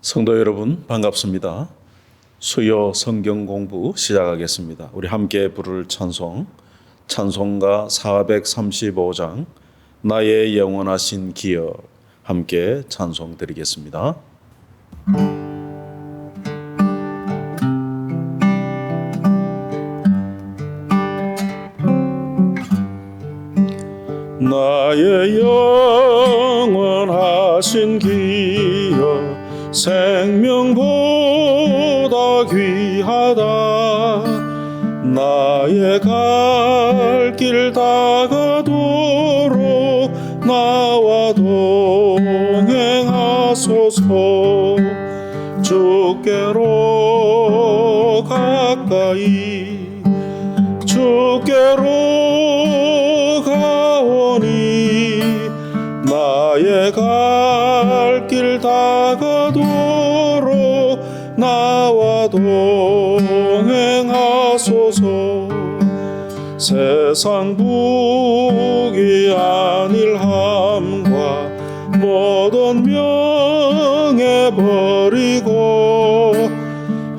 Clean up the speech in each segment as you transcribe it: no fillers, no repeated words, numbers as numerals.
성도 여러분 반갑습니다. 수요 성경 공부 시작하겠습니다. 우리 함께 부를 찬송가 435장 나의 영원하신 기여 함께 찬송 드리겠습니다. 나의 영원하신 기여 생명보다 귀하다. 나의 갈 길 다가도록 나와 동행하소서. 주께로 가까이 주께로 가오니 나의 갈 길 다가도록 나와 동행하소서. 세상 부귀 안일함과 모든 명예 버리고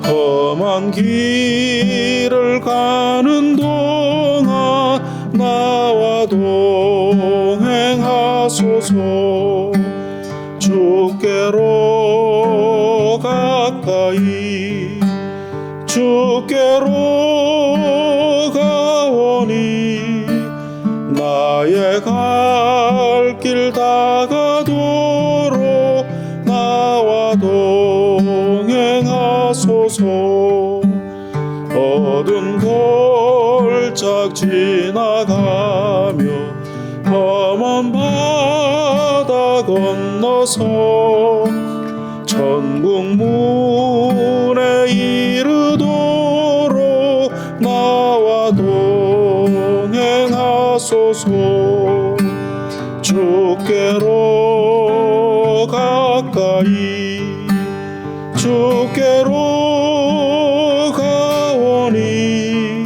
험한 길을 가는 동안 나와 동행하소서. 주께로 가까이 주께로 가오니 나의 갈 길 다가도록 나와 동행하소서. 어두운 골짝 지나가며 험한 바다 건너서 천국 문에 이르도록 나와 동행하소서. 주께로 가까이 주께로 가오니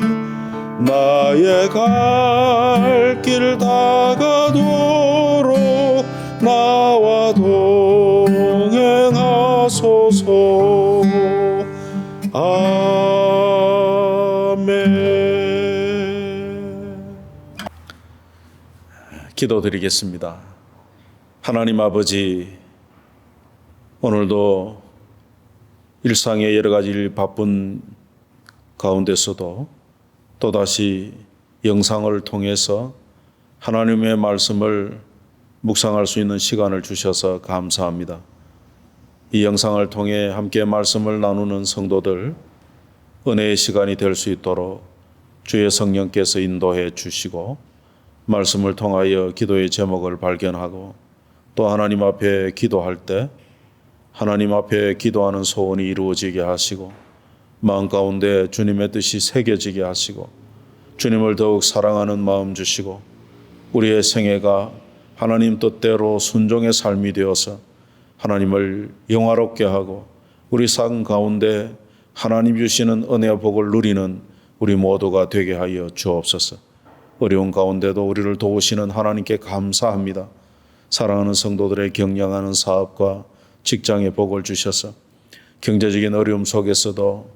나의 갈 길 다가도록 나와 동행하소서. 아멘. 기도드리겠습니다. 하나님 아버지, 오늘도 일상의 여러 가지 바쁜 가운데서도 또다시 영상을 통해서 하나님의 말씀을 묵상할 수 있는 시간을 주셔서 감사합니다. 이 영상을 통해 함께 말씀을 나누는 성도들 은혜의 시간이 될 수 있도록 주의 성령께서 인도해 주시고 말씀을 통하여 기도의 제목을 발견하고 또 하나님 앞에 기도할 때 하나님 앞에 기도하는 소원이 이루어지게 하시고 마음 가운데 주님의 뜻이 새겨지게 하시고 주님을 더욱 사랑하는 마음 주시고 우리의 생애가 하나님 뜻대로 순종의 삶이 되어서 하나님을 영화롭게 하고 우리 삶 가운데 하나님 주시는 은혜와 복을 누리는 우리 모두가 되게 하여 주옵소서. 어려운 가운데도 우리를 도우시는 하나님께 감사합니다. 사랑하는 성도들의 경영하는 사업과 직장의 복을 주셔서 경제적인 어려움 속에서도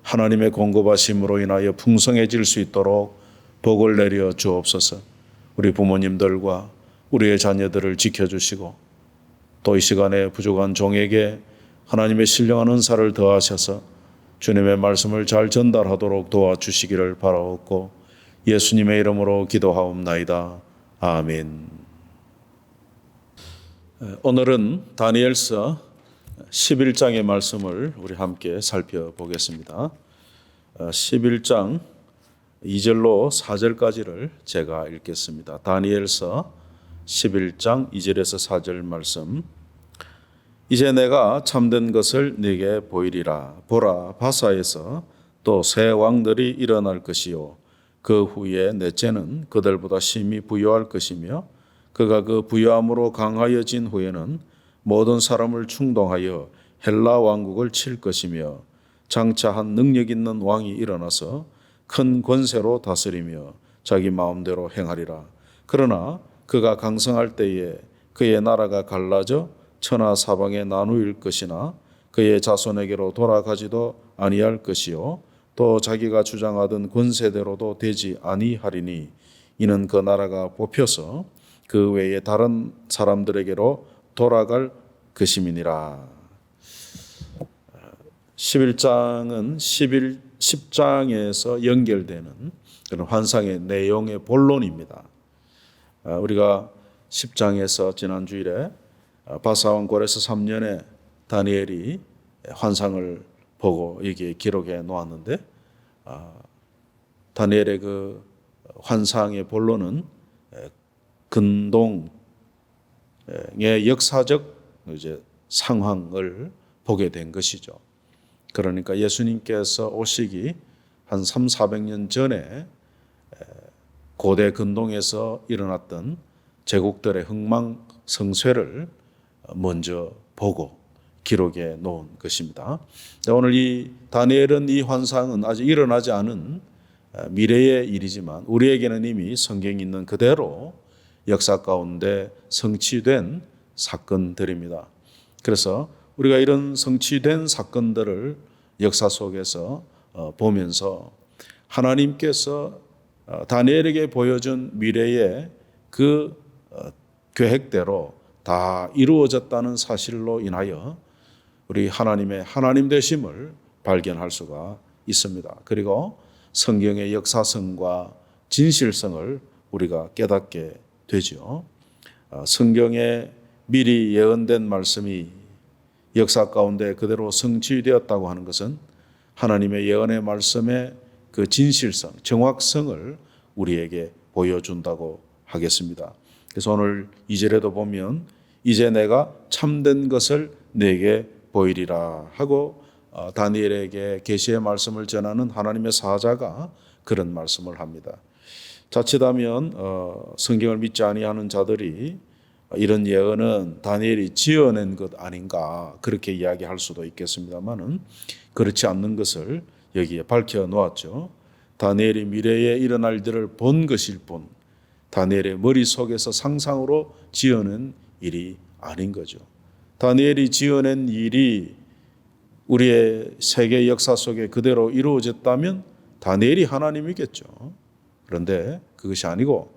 하나님의 공급하심으로 인하여 풍성해질 수 있도록 복을 내려 주옵소서. 우리 부모님들과 우리의 자녀들을 지켜주시고 또 이 시간에 부족한 종에게 하나님의 신령한 은사를 더하셔서 주님의 말씀을 잘 전달하도록 도와주시기를 바라옵고 예수님의 이름으로 기도하옵나이다. 아멘. 오늘은 다니엘서 11장의 말씀을 우리 함께 살펴보겠습니다. 11장 2절로 4절까지를 제가 읽겠습니다. 다니엘서 11장 2절에서 4절 말씀. 이제 내가 참된 것을 네게 보이리라. 보라, 바사에서 또 새 왕들이 일어날 것이요 그 후에 넷째는 그들보다 심히 부요할 것이며 그가 그 부요함으로 강하여진 후에는 모든 사람을 충동하여 헬라 왕국을 칠 것이며 장차 한 능력 있는 왕이 일어나서 큰 권세로 다스리며 자기 마음대로 행하리라. 그러나 그가 강성할 때에 그의 나라가 갈라져 천하 사방에 나누일 것이나 그의 자손에게로 돌아가지도 아니할 것이요 또 자기가 주장하던 권세대로도 되지 아니하리니 이는 그 나라가 뽑혀서 그 외에 다른 사람들에게로 돌아갈 것임이니라. 11장은 10장에서 연결되는 그런 환상의 내용의 본론입니다. 우리가 10장에서 지난 주일에 바사왕 고레스 3년에 다니엘이 환상을 보고 여기에 기록해 놓았는데 다니엘의 그 환상의 본론은 근동의 역사적 이제 상황을 보게 된 것이죠. 그러니까 예수님께서 오시기 한 300~400년 전에 고대 근동에서 일어났던 제국들의 흥망성쇠를 먼저 보고 기록해 놓은 것입니다. 오늘 이 다니엘은 이 환상은 아직 일어나지 않은 미래의 일이지만 우리에게는 이미 성경에 있는 그대로 역사 가운데 성취된 사건들입니다. 그래서 우리가 이런 성취된 사건들을 역사 속에서 보면서 하나님께서 다니엘에게 보여준 미래의 그 계획대로 다 이루어졌다는 사실로 인하여 우리 하나님의 하나님 되심을 발견할 수가 있습니다. 그리고 성경의 역사성과 진실성을 우리가 깨닫게 되죠. 성경에 미리 예언된 말씀이 역사 가운데 그대로 성취되었다고 하는 것은 하나님의 예언의 말씀의 그 진실성, 정확성을 우리에게 보여준다고 하겠습니다. 그래서 오늘 2절에도 보면 이제 내가 참된 것을 내게 보이리라 하고 다니엘에게 계시의 말씀을 전하는 하나님의 사자가 그런 말씀을 합니다. 자칫하면 성경을 믿지 아니하는 자들이 이런 예언은 다니엘이 지어낸 것 아닌가 그렇게 이야기할 수도 있겠습니다만은 그렇지 않는 것을 여기에 밝혀 놓았죠. 다니엘이 미래에 일어날 일들을 본 것일 뿐 다니엘의 머릿속에서 상상으로 지어낸 일이 아닌 거죠. 다니엘이 지어낸 일이 우리의 세계 역사 속에 그대로 이루어졌다면 다니엘이 하나님이겠죠. 그런데 그것이 아니고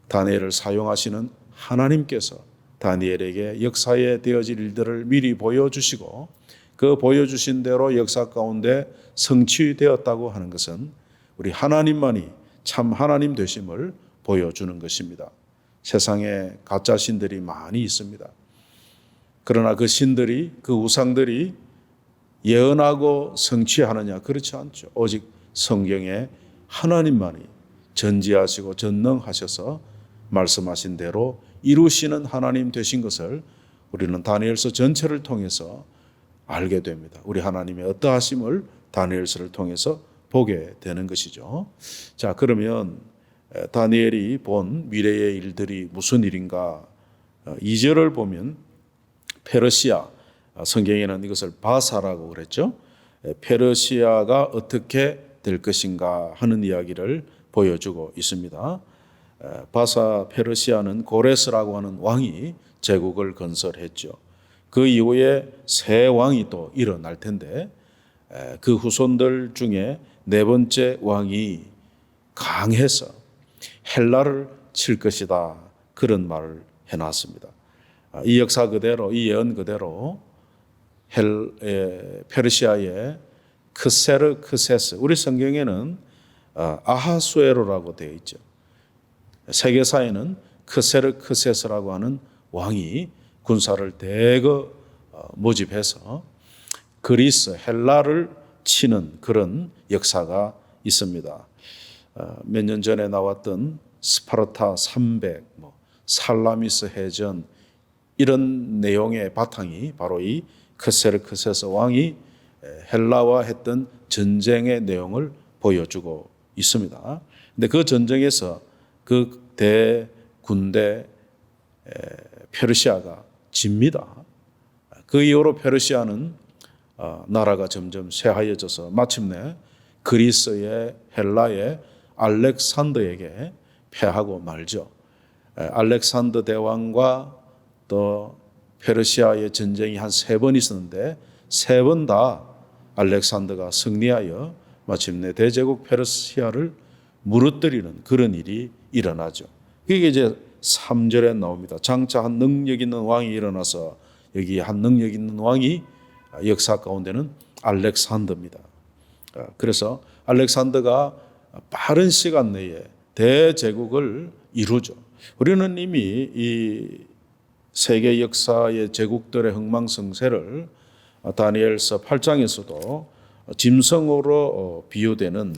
다니엘을 사용하시는 하나님께서 다니엘에게 역사에 되어질 일들을 미리 보여주시고 그 보여주신 대로 역사 가운데 성취되었다고 하는 것은 우리 하나님만이 참 하나님 되심을 보여주는 것입니다. 세상에 가짜 신들이 많이 있습니다. 그러나 그 신들이 그 우상들이 예언하고 성취하느냐 그렇지 않죠. 오직 성경에 하나님만이 전지하시고 전능하셔서 말씀하신 대로 이루시는 하나님 되신 것을 우리는 다니엘서 전체를 통해서 알게 됩니다. 우리 하나님의 어떠하심을 다니엘서를 통해서 보게 되는 것이죠. 자, 그러면 다니엘이 본 미래의 일들이 무슨 일인가? 2절을 보면 페르시아, 성경에는 이것을 바사라고 그랬죠. 페르시아가 어떻게 될 것인가 하는 이야기를 보여주고 있습니다. 바사 페르시아는 고레스라고 하는 왕이 제국을 건설했죠. 그 이후에 새 왕이 또 일어날 텐데 그 후손들 중에 네 번째 왕이 강해서 헬라를 칠 것이다. 그런 말을 해놨습니다. 이 역사 그대로, 이 예언 그대로 페르시아의 크세르크세스, 우리 성경에는 아하수에로라고 되어 있죠. 세계사에는 크세르크세스라고 하는 왕이 군사를 대거 모집해서 그리스, 헬라를 치는 그런 역사가 있습니다. 몇 년 전에 나왔던 스파르타 300, 살라미스 해전 이런 내용의 바탕이 바로 이 크세르크세스 왕이 헬라와 했던 전쟁의 내용을 보여주고 있습니다. 근데 그 전쟁에서 그 대군대 페르시아가 집니다. 그 이후로 페르시아는 나라가 점점 쇠하여져서 마침내 그리스의 헬라의 알렉산더에게 패하고 말죠. 알렉산더 대왕과 또 페르시아의 전쟁이 한 3번 있었는데 세 번 다 알렉산더가 승리하여 마침내 대제국 페르시아를 무너뜨리는 그런 일이 일어나죠. 그게 이제 3절에 나옵니다. 장차 한 능력 있는 왕이 일어나서, 여기 한 능력 있는 왕이 역사 가운데는 알렉산더입니다. 그래서 알렉산더가 빠른 시간 내에 대제국을 이루죠. 우리는 이미 이 세계 역사의 제국들의 흥망성쇠를 다니엘서 8장에서도 짐승으로 비유되는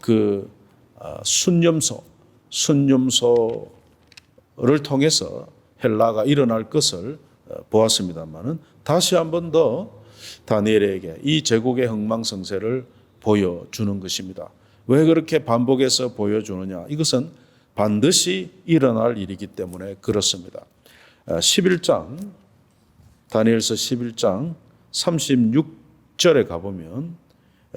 그 순념소를 통해서 헬라가 일어날 것을 보았습니다만은, 다시 한 번 더 다니엘에게 이 제국의 흥망성쇠를 보여주는 것입니다. 왜 그렇게 반복해서 보여주느냐? 이것은 반드시 일어날 일이기 때문에 그렇습니다. 11장, 다니엘서 11장 36절에 가보면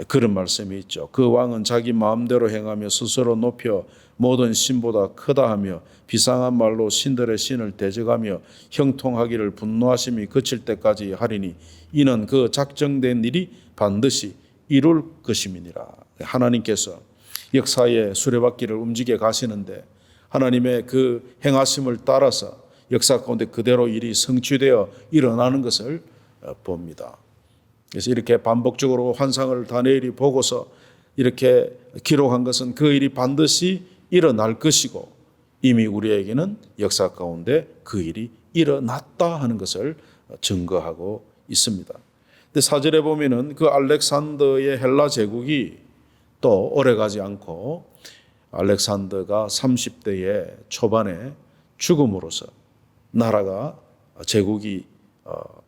그런 말씀이 있죠. 그 왕은 자기 마음대로 행하며 스스로 높여 모든 신보다 크다 하며 비상한 말로 신들의 신을 대적하며 형통하기를 분노하심이 그칠 때까지 하리니 이는 그 작정된 일이 반드시 이룰 것임이니라. 하나님께서 역사의 수레바퀴를 움직여 가시는데 하나님의 그 행하심을 따라서 역사 가운데 그대로 일이 성취되어 일어나는 것을 봅니다. 그래서 이렇게 반복적으로 환상을 다니엘이 보고서 이렇게 기록한 것은 그 일이 반드시 일어날 것이고, 이미 우리에게는 역사 가운데 그 일이 일어났다 하는 것을 증거하고 있습니다. 근데 4절에 보면은 그 알렉산더의 헬라 제국이 또 오래가지 않고 알렉산더가 30대의 초반에 죽음으로써 나라가, 제국이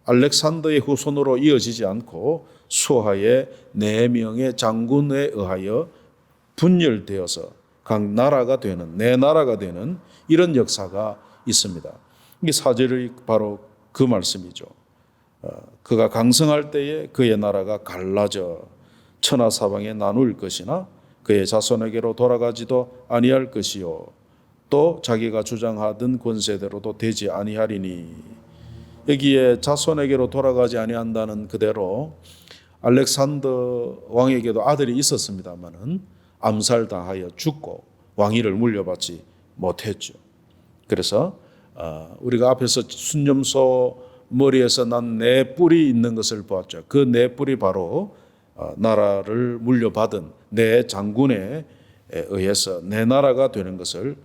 알렉산더의 후손으로 이어지지 않고 수하의 4명의 장군에 의하여 분열되어서 각 나라가 되는, 내 나라가 되는 이런 역사가 있습니다. 이게 4절이 바로 그 말씀이죠. 그가 강성할 때에 그의 나라가 갈라져 천하사방에 나눌 것이나 그의 자손에게로 돌아가지도 아니할 것이요 또 자기가 주장하던 권세대로도 되지 아니하리니. 여기에 자손에게로 돌아가지 아니한다는 그대로 알렉산더 왕에게도 아들이 있었습니다마는 암살당하여 죽고 왕위를 물려받지 못했죠. 그래서 우리가 앞에서 순념소 머리에서 난 네 뿔이 있는 것을 보았죠. 그 네 뿔이 바로 나라를 물려받은 네 장군에 의해서 네 나라가 되는 것을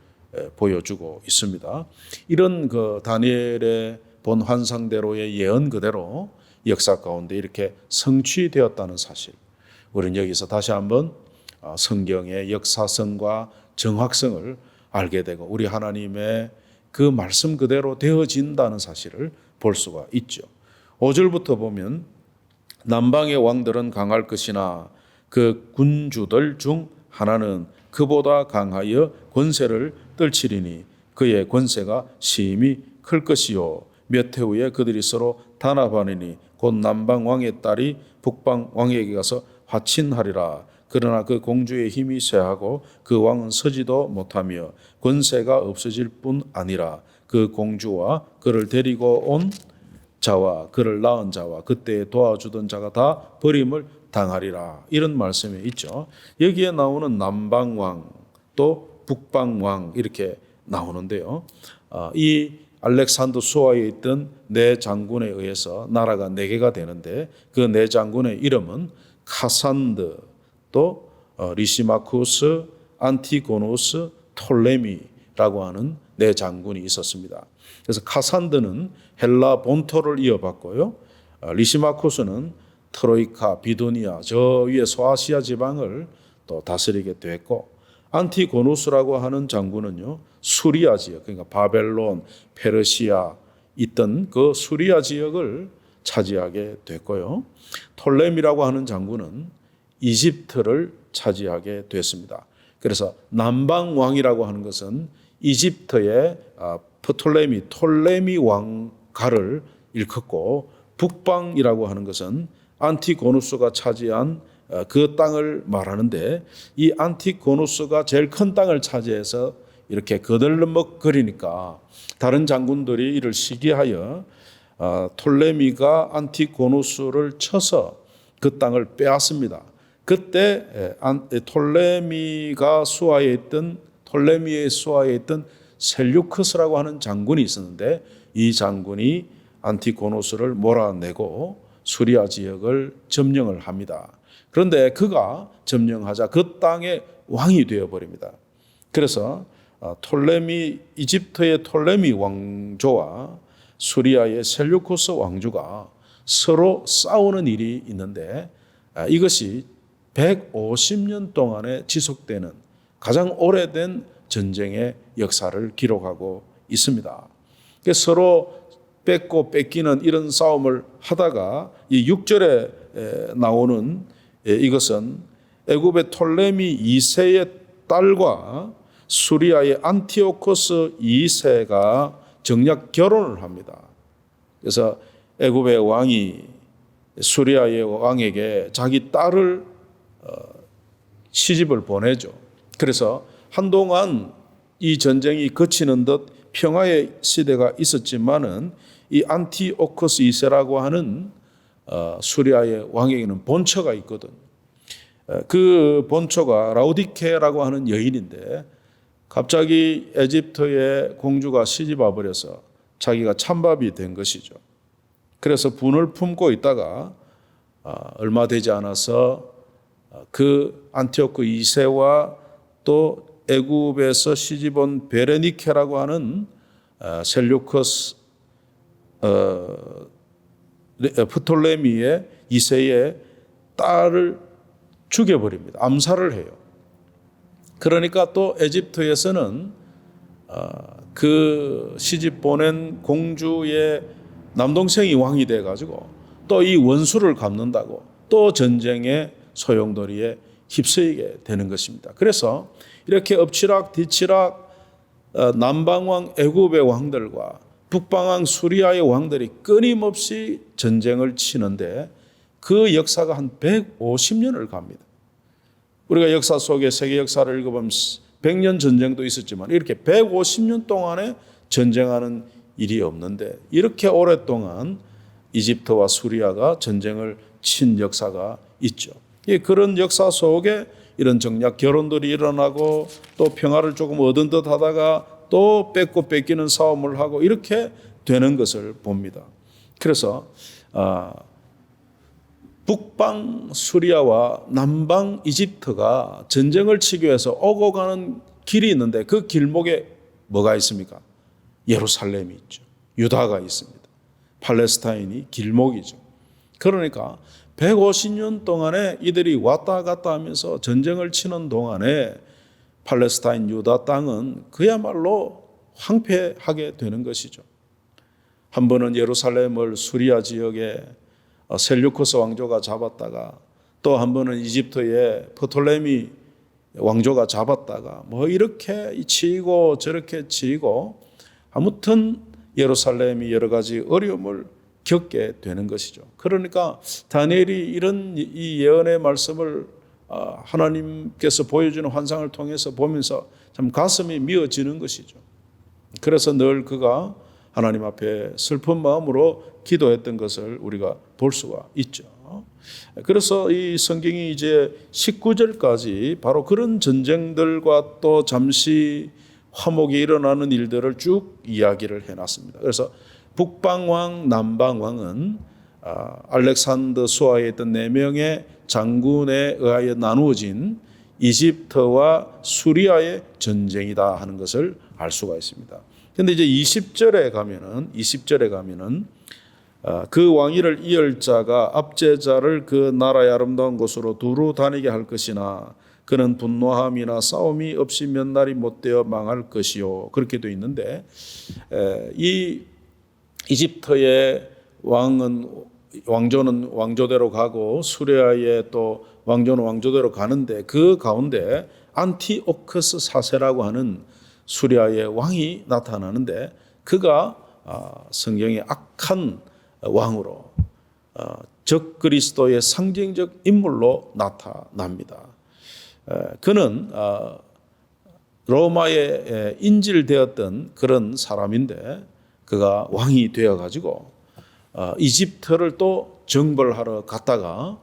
보여주고 있습니다. 이런 그 다니엘의 본 환상대로의 예언 그대로 역사 가운데 이렇게 성취되었다는 사실, 우리는 여기서 다시 한번 성경의 역사성과 정확성을 알게 되고 우리 하나님의 그 말씀 그대로 되어진다는 사실을 볼 수가 있죠. 5절부터 보면 남방의 왕들은 강할 것이나 그 군주들 중 하나는 그보다 강하여 권세를 떨치리니 그의 권세가 심히 클 것이요 몇 해 후에 그들이 서로 단합하리니 곧 남방 왕의 딸이 북방 왕에게 가서 화친하리라. 그러나 그 공주의 힘이 쇠하고 그 왕은 서지도 못하며 권세가 없어질 뿐 아니라 그 공주와 그를 데리고 온 자와 그를 낳은 자와 그때 도와주던 자가 다 버림을 당하리라. 이런 말씀이 있죠. 여기에 나오는 남방왕 또 북방왕 이렇게 나오는데요. 이 알렉산더 수하에 있던 네 장군에 의해서 나라가 4개가 되는데 그 네 장군의 이름은 카산드 또 리시마쿠스, 안티고노스, 톨레미라고 하는 네 장군이 있었습니다. 그래서 카산드는 헬라 본토를 이어받고요. 리시마쿠스는 트로이카, 비도니아 저 위에 소아시아 지방을 또 다스리게 됐고, 안티고누스라고 하는 장군은요 수리아 지역, 그러니까 바벨론, 페르시아 있던 그 수리아 지역을 차지하게 됐고요. 톨레미라고 하는 장군은 이집트를 차지하게 됐습니다. 그래서 남방 왕이라고 하는 것은 이집트의 톨레미 왕가를 일컫고, 북방이라고 하는 것은 안티고누스가 차지한 그 땅을 말하는데, 이 안티고누스가 제일 큰 땅을 차지해서 이렇게 거들먹거리니까 다른 장군들이 이를 시기하여 톨레미가 안티고누스를 쳐서 그 땅을 빼앗습니다. 그때 톨레미의 수하에 있던 셀류크스라고 하는 장군이 있었는데 이 장군이 안티고누스를 몰아내고 수리아 지역을 점령을 합니다. 그런데 그가 점령하자 그 땅의 왕이 되어버립니다. 그래서 이집트의 톨레미 왕조와 수리아의 셀류쿠스 왕조가 서로 싸우는 일이 있는데 이것이 150년 동안에 지속되는 가장 오래된 전쟁의 역사를 기록하고 있습니다. 서로 뺏고 뺏기는 이런 싸움을 하다가 이 6절에 나오는 이것은 애굽의 톨레미 2세의 딸과 수리아의 안티오코스 2세가 정략 결혼을 합니다. 그래서 애굽의 왕이 수리아의 왕에게 자기 딸을 시집을 보내죠. 그래서 한동안 이 전쟁이 그치는 듯 평화의 시대가 있었지만은 이 안티오코스 2세라고 하는 수리아의 왕에게는 본처가 있거든. 그 본처가 라우디케라고 하는 여인인데 갑자기 에집트의 공주가 시집 와버려서 자기가 찬밥이 된 것이죠. 그래서 분을 품고 있다가 얼마 되지 않아서 그 안티오크 2세와 또 애굽에서 시집 온 베레니케라고 하는 셀류커스 프톨레미의 2세의 딸을 죽여버립니다. 암살을 해요. 그러니까 또 에집트에서는 그 시집 보낸 공주의 남동생이 왕이 돼가지고 또 이 원수를 갚는다고 또 전쟁의 소용돌이에 휩쓰이게 되는 것입니다. 그래서 이렇게 엎치락 뒤치락 남방왕 애굽의 왕들과 북방왕 수리아의 왕들이 끊임없이 전쟁을 치는데 그 역사가 한 150년을 갑니다. 우리가 역사 속에 세계 역사를 읽어보면 100년 전쟁도 있었지만 이렇게 150년 동안에 전쟁하는 일이 없는데 이렇게 오랫동안 이집트와 수리아가 전쟁을 친 역사가 있죠. 그런 역사 속에 이런 정략 결혼들이 일어나고 또 평화를 조금 얻은 듯 하다가 또 뺏고 뺏기는 싸움을 하고 이렇게 되는 것을 봅니다. 그래서 북방 수리아와 남방 이집트가 전쟁을 치기 위해서 오고 가는 길이 있는데 그 길목에 뭐가 있습니까? 예루살렘이 있죠. 유다가 있습니다. 팔레스타인이 길목이죠. 그러니까 150년 동안에 이들이 왔다 갔다 하면서 전쟁을 치는 동안에 팔레스타인 유다 땅은 그야말로 황폐하게 되는 것이죠. 한 번은 예루살렘을 수리아 지역에 셀류코스 왕조가 잡았다가 또 한 번은 이집트의 프톨레미 왕조가 잡았다가 뭐 이렇게 치이고 저렇게 치이고 아무튼 예루살렘이 여러 가지 어려움을 겪게 되는 것이죠. 그러니까 다니엘이 이런 이 예언의 말씀을 하나님께서 보여주는 환상을 통해서 보면서 참 가슴이 미어지는 것이죠. 그래서 늘 그가 하나님 앞에 슬픈 마음으로 기도했던 것을 우리가 볼 수가 있죠. 그래서 이 성경이 이제 19절까지 바로 그런 전쟁들과 또 잠시 화목이 일어나는 일들을 쭉 이야기를 해놨습니다. 그래서 북방왕, 남방왕은 알렉산더 수하에 있던 4명의 장군에 의하여 나누어진 이집트와 수리아의 전쟁이다 하는 것을 알 수가 있습니다. 그런데 이제 20절에 가면은 그 왕위를 이을 자가 압제자를 그 나라의 아름다운 곳으로 두루 다니게 할 것이나 그는 분노함이나 싸움이 없이 몇 날이 못되어 망할 것이요. 그렇게 되어 있는데 이 이집트의 왕조는 왕조대로 가고 수리아의 또 왕조는 왕조대로 가는데 그 가운데 안티오코스 4세라고 하는 수리아의 왕이 나타나는데 그가 성경의 악한 왕으로 적그리스도의 상징적 인물로 나타납니다. 그는 로마에 인질되었던 그런 사람인데 그가 왕이 되어가지고 이집트를 또 정벌하러 갔다가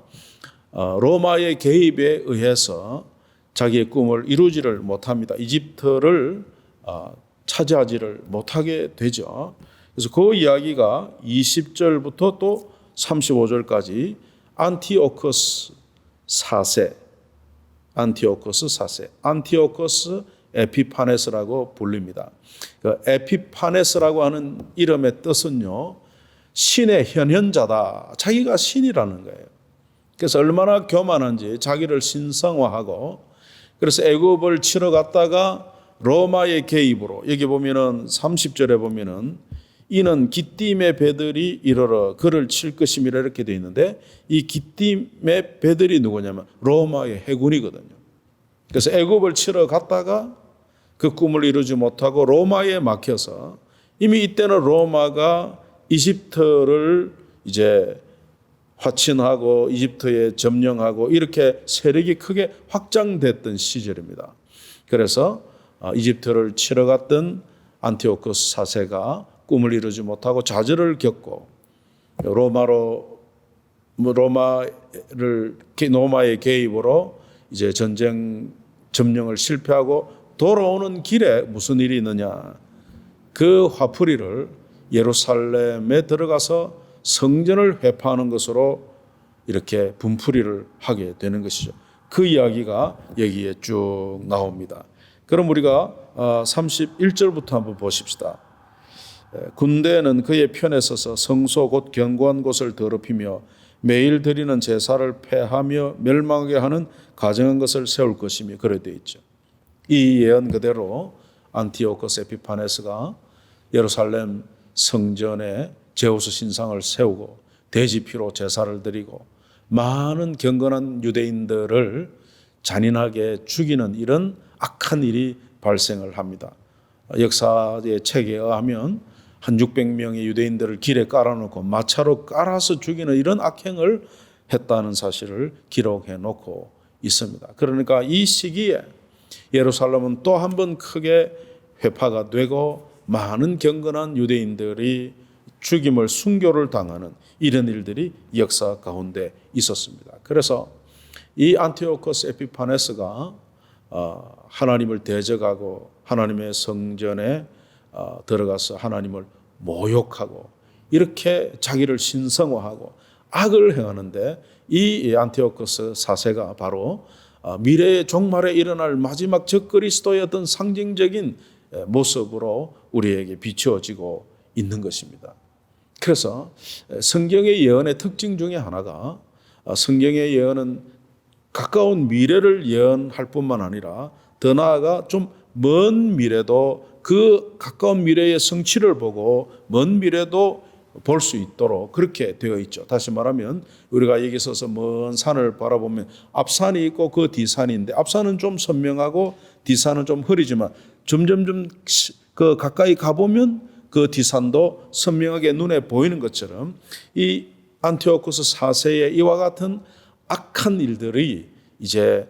로마의 개입에 의해서 자기의 꿈을 이루지를 못합니다. 이집트를 차지하지를 못하게 되죠. 그래서 그 이야기가 20절부터 또 35절까지 안티오코스 4세, 안티오코스 에피파네스라고 불립니다. 그 에피파네스라고 하는 이름의 뜻은요, 신의 현현자다. 자기가 신이라는 거예요. 그래서 얼마나 교만한지 자기를 신성화하고, 그래서 애굽을 치러 갔다가 로마의 개입으로, 여기 보면은 30절에 보면은 이는 기띔의 배들이 이르러 그를 칠 것임이라 이렇게 되어 있는데, 이 기띔의 배들이 누구냐면 로마의 해군이거든요. 그래서 애굽을 치러 갔다가 그 꿈을 이루지 못하고 로마에 막혀서, 이미 이때는 로마가 이집트를 이제 화친하고 이집트에 점령하고 이렇게 세력이 크게 확장됐던 시절입니다. 그래서 이집트를 치러 갔던 안티오코스 4세가 꿈을 이루지 못하고 좌절을 겪고 로마의 개입으로 이제 전쟁 점령을 실패하고 돌아오는 길에 무슨 일이 있느냐, 그 화풀이를 예루살렘에 들어가서 성전을 회파하는 것으로 이렇게 분풀이를 하게 되는 것이죠. 그 이야기가 여기에 쭉 나옵니다. 그럼 우리가 31절부터 한번 보십시다. 군대는 그의 편에 서서 성소 곧 견고한 곳을 더럽히며 매일 드리는 제사를 폐하며 멸망하게 하는 가증한 것을 세울 것이며, 그래 되어 있죠. 이 예언 그대로 안티오코스 에피파네스가 예루살렘 성전에 제우스 신상을 세우고 돼지피로 제사를 드리고 많은 경건한 유대인들을 잔인하게 죽이는 이런 악한 일이 발생을 합니다. 역사의 책에 의하면 한 600명의 유대인들을 길에 깔아놓고 마차로 깔아서 죽이는 이런 악행을 했다는 사실을 기록해 놓고 있습니다. 그러니까 이 시기에 예루살렘은 또 한 번 크게 회파가 되고 많은 경건한 유대인들이 죽임을 순교를 당하는 이런 일들이 역사 가운데 있었습니다. 그래서 이 안티오코스 에피파네스가 하나님을 대적하고 하나님의 성전에 들어가서 하나님을 모욕하고 이렇게 자기를 신성화하고 악을 행하는데, 이 안티오코스 4세가 바로 미래의 종말에 일어날 마지막 적그리스도의 어떤 상징적인 모습으로 우리에게 비추어지고 있는 것입니다. 그래서 성경의 예언의 특징 중에 하나가, 성경의 예언은 가까운 미래를 예언할 뿐만 아니라 더 나아가 좀 먼 미래도, 그 가까운 미래의 성취를 보고 먼 미래도 볼 수 있도록 그렇게 되어 있죠. 다시 말하면 우리가 여기 서서 먼 산을 바라보면 앞산이 있고 그 뒤산인데, 앞산은 좀 선명하고 뒤산은 좀 흐리지만 점점점 그 가까이 가보면 그 뒤산도 선명하게 눈에 보이는 것처럼, 이 안티오코스 4세의 이와 같은 악한 일들이 이제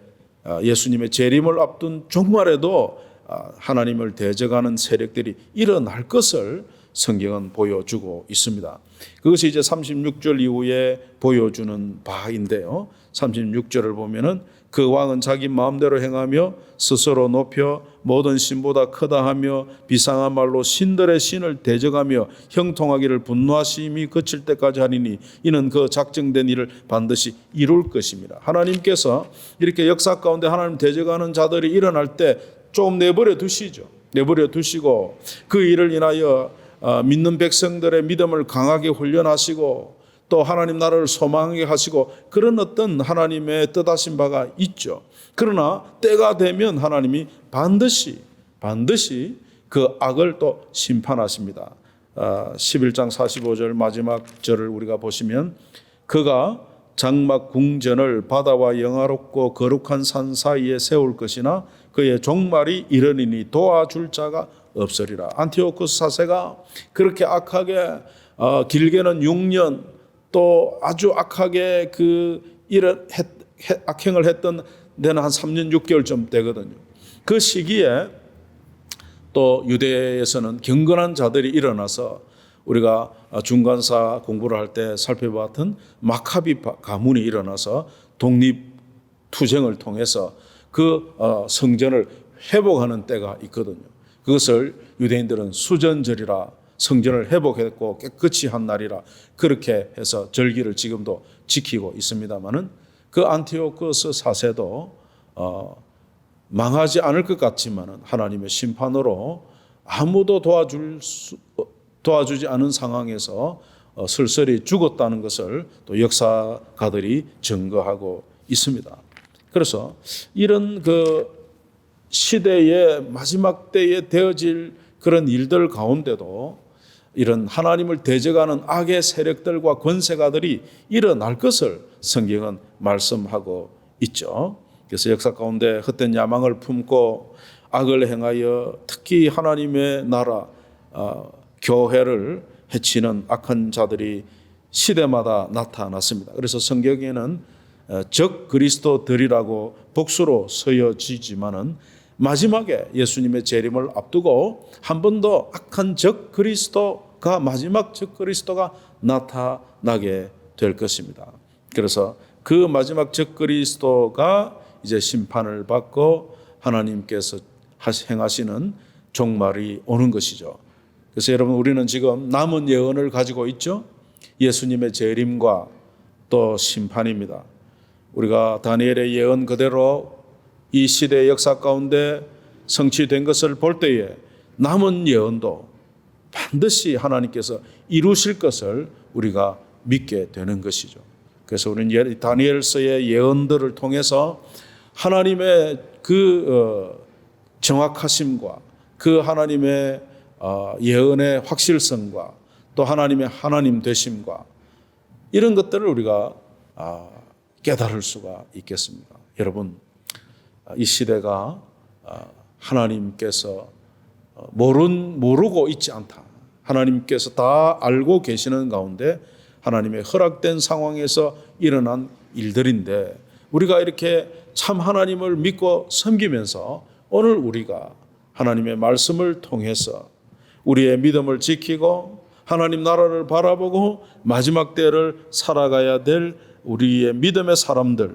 예수님의 재림을 앞둔 종말에도 하나님을 대적하는 세력들이 일어날 것을 성경은 보여주고 있습니다. 그것이 이제 36절 이후에 보여주는 바인데요. 36절을 보면은 그 왕은 자기 마음대로 행하며 스스로 높여 모든 신보다 크다 하며 비상한 말로 신들의 신을 대적하며 형통하기를 분노하심이 그칠 때까지 하리니 이는 그 작정된 일을 반드시 이룰 것입니다. 하나님께서 이렇게 역사 가운데 하나님 대적하는 자들이 일어날 때 좀 내버려 두시죠. 내버려 두시고 그 일을 인하여 믿는 백성들의 믿음을 강하게 훈련하시고 또 하나님 나라를 소망하게 하시고, 그런 어떤 하나님의 뜻하신 바가 있죠. 그러나 때가 되면 하나님이 반드시 그 악을 또 심판하십니다. 11장 45절 마지막 절을 우리가 보시면, 그가 장막 궁전을 바다와 영화롭고 거룩한 산 사이에 세울 것이나 그의 종말이 이르리니 도와줄 자가 없으리라. 안티오코스 4세가 그렇게 악하게 길게는 6년 또 아주 악하게 악행을 했던 데는 한 3년 6개월쯤 되거든요. 그 시기에 또 유대에서는 경건한 자들이 일어나서 우리가 중간사 공부를 할 때 살펴봤던 마카비 가문이 일어나서 독립투쟁을 통해서 그 성전을 회복하는 때가 있거든요. 그것을 유대인들은 수전절이라, 성전을 회복했고 깨끗이 한 날이라 그렇게 해서 절기를 지금도 지키고 있습니다마는, 그 안티오코스 4세도 망하지 않을 것 같지만은 하나님의 심판으로 아무도 도와주지 않은 상황에서 슬슬이 죽었다는 것을 또 역사가들이 증거하고 있습니다. 그래서 이런 그 시대의 마지막 때에 되어질 그런 일들 가운데도 이런 하나님을 대적하는 악의 세력들과 권세가들이 일어날 것을 성경은 말씀하고 있죠. 그래서 역사 가운데 헛된 야망을 품고 악을 행하여 특히 하나님의 나라, 교회를 해치는 악한 자들이 시대마다 나타났습니다. 그래서 성경에는 적 그리스도들이라고 복수로 쓰여지지만은 마지막에 예수님의 재림을 앞두고 한 번 더 악한 적 그리스도가, 마지막 적 그리스도가 나타나게 될 것입니다. 그래서 그 마지막 적 그리스도가 이제 심판을 받고 하나님께서 행하시는 종말이 오는 것이죠. 그래서 여러분, 우리는 지금 남은 예언을 가지고 있죠. 예수님의 재림과 또 심판입니다. 우리가 다니엘의 예언 그대로 이 시대의 역사 가운데 성취된 것을 볼 때에 남은 예언도 반드시 하나님께서 이루실 것을 우리가 믿게 되는 것이죠. 그래서 우리는 다니엘서의 예언들을 통해서 하나님의 그 정확하심과 그 하나님의 예언의 확실성과 또 하나님의 하나님 되심과 이런 것들을 우리가 깨달을 수가 있겠습니다. 여러분, 이 시대가 하나님께서 모르고 있지 않다. 하나님께서 다 알고 계시는 가운데 하나님의 허락된 상황에서 일어난 일들인데, 우리가 이렇게 참 하나님을 믿고 섬기면서 오늘 우리가 하나님의 말씀을 통해서 우리의 믿음을 지키고 하나님 나라를 바라보고 마지막 때를 살아가야 될 우리의 믿음의 사람들,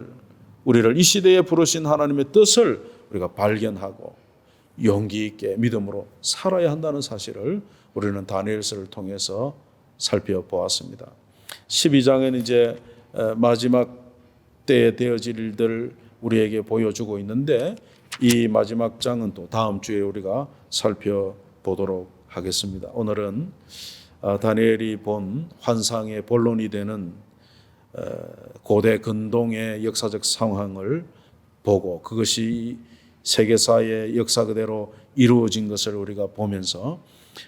우리를 이 시대에 부르신 하나님의 뜻을 우리가 발견하고 용기 있게 믿음으로 살아야 한다는 사실을 우리는 다니엘서를 통해서 살펴보았습니다. 12장에는 이제 마지막 때에 되어질 일들 우리에게 보여주고 있는데, 이 마지막 장은 또 다음 주에 우리가 살펴보도록 하겠습니다. 오늘은 다니엘이 본 환상의 본론이 되는 고대 근동의 역사적 상황을 보고 그것이 세계사의 역사 그대로 이루어진 것을 우리가 보면서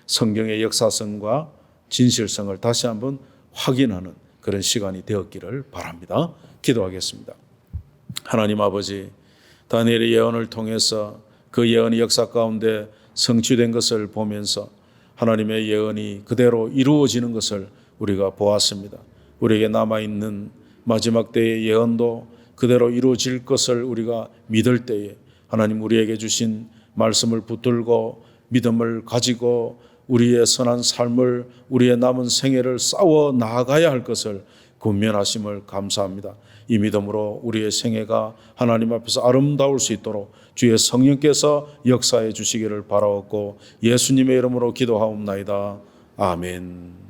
성경의 역사성과 진실성을 다시 한번 확인하는 그런 시간이 되었기를 바랍니다. 기도하겠습니다. 하나님 아버지, 다니엘의 예언을 통해서 그 예언이 역사 가운데 성취된 것을 보면서 하나님의 예언이 그대로 이루어지는 것을 우리가 보았습니다. 우리에게 남아있는 마지막 때의 예언도 그대로 이루어질 것을 우리가 믿을 때에 하나님 우리에게 주신 말씀을 붙들고 믿음을 가지고 우리의 선한 삶을, 우리의 남은 생애를 싸워 나아가야 할 것을 권면하심을 감사합니다. 이 믿음으로 우리의 생애가 하나님 앞에서 아름다울 수 있도록 주의 성령께서 역사해 주시기를 바라옵고 예수님의 이름으로 기도하옵나이다. 아멘.